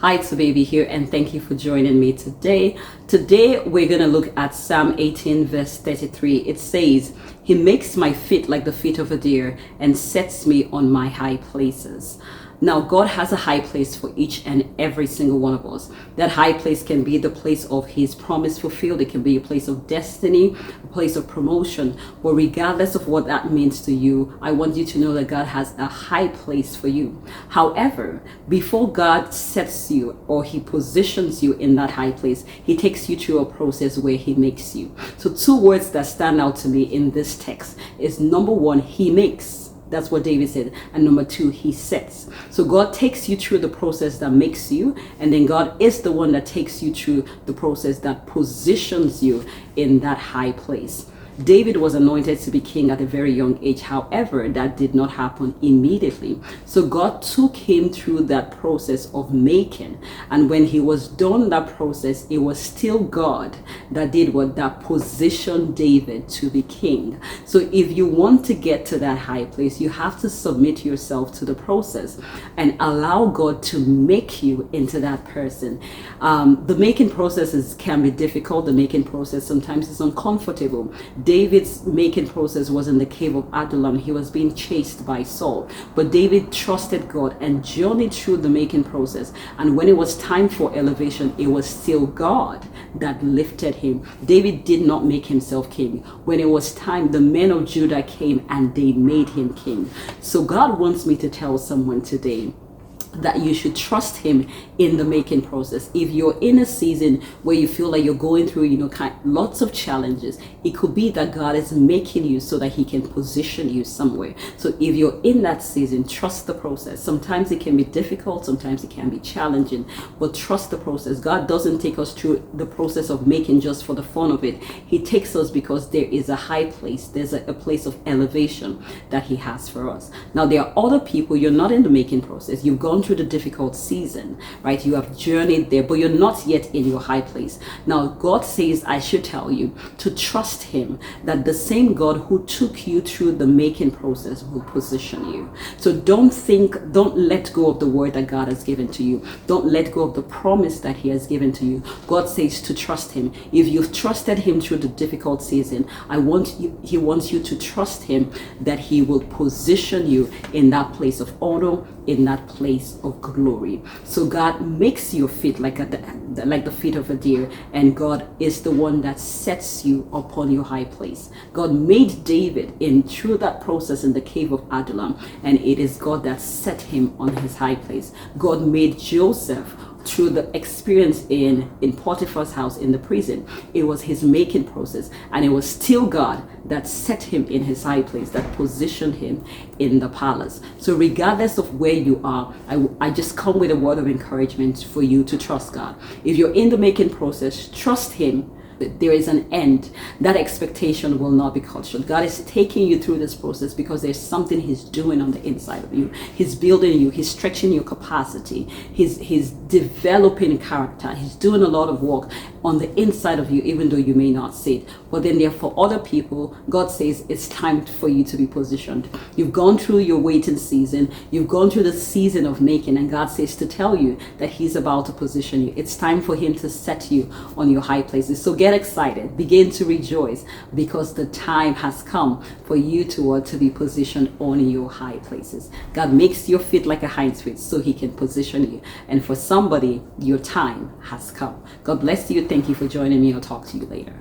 Hi, it's the baby here, and thank you for joining me today. Today, we're going to look at Psalm 18, verse 33. It says, "He makes my feet like the feet of a deer and sets me on my high places." Now, God has a high place for each and every single one of us. That high place can be the place of His promise fulfilled. It can be a place of destiny, a place of promotion. But regardless of what that means to you, I want you to know that God has a high place for you. However, before God sets you or He positions you in that high place, He takes you through a process where He makes you. So two words that stand out to me in this text is, number one, He makes. That's what David said. And number two, He sets. So God takes you through the process that makes you, and then God is the one that takes you through the process that positions you in that high place. David was anointed to be king at a very young age. However, that did not happen immediately. So God took him through that process of making. And when he was done that process, it was still God that did what? That positioned David to be king. So if you want to get to that high place, you have to submit yourself to the process and allow God to make you into that person. The making processes can be difficult. The making process sometimes is uncomfortable. David's making process was in the cave of Adullam. He was being chased by Saul. But David trusted God and journeyed through the making process. And when it was time for elevation, it was still God that lifted him. David did not make himself king. When it was time, the men of Judah came and they made him king. So God wants me to tell someone today that you should trust Him in the making process. If you're in a season where you feel like you're going through, lots of challenges, it could be that God is making you so that He can position you somewhere. So if you're in that season, trust the process. Sometimes it can be difficult, sometimes it can be challenging, but trust the process. God doesn't take us through the process of making just for the fun of it. He takes us because there is a high place. There's a place of elevation that He has for us. Now, there are other people, you're not in the making process. You've gone through the difficult season, right? You have journeyed there, but you're not yet in your high place. Now, God says, I should tell you to trust Him, that the same God who took you through the making process will position you. So don't let go of the word that God has given to you. Don't let go of the promise that He has given to you. God says to trust Him. If you've trusted Him through the difficult season, He wants you to trust Him that He will position you in that place of honor, in that place of glory. So God makes your feet like the feet of a deer, and God is the one that sets you upon your high place. God made David through that process in the cave of Adullam, and it is God that set him on his high place. God made Joseph through the experience in Potiphar's house in the prison. It was his making process, and it was still God that set him in his high place, that positioned him in the palace. So regardless of where you are, I just come with a word of encouragement for you to trust God. If you're in the making process, trust Him. There is an end. That expectation will not be cut short. God is taking you through this process because there's something He's doing on the inside of you. He's building you. He's stretching your capacity. He's developing character. He's doing a lot of work on the inside of you, even though you may not see it. But then there for other people, God says it's time for you to be positioned. You've gone through your waiting season. You've gone through the season of making, and God says to tell you that He's about to position you. It's time for Him to set you on your high places. So get excited, begin to rejoice, because the time has come for you to be positioned on your high places. God makes your feet like a hind's feet so He can position you. And for somebody, your time has come. God bless you. Thank you for joining me. I'll talk to you later.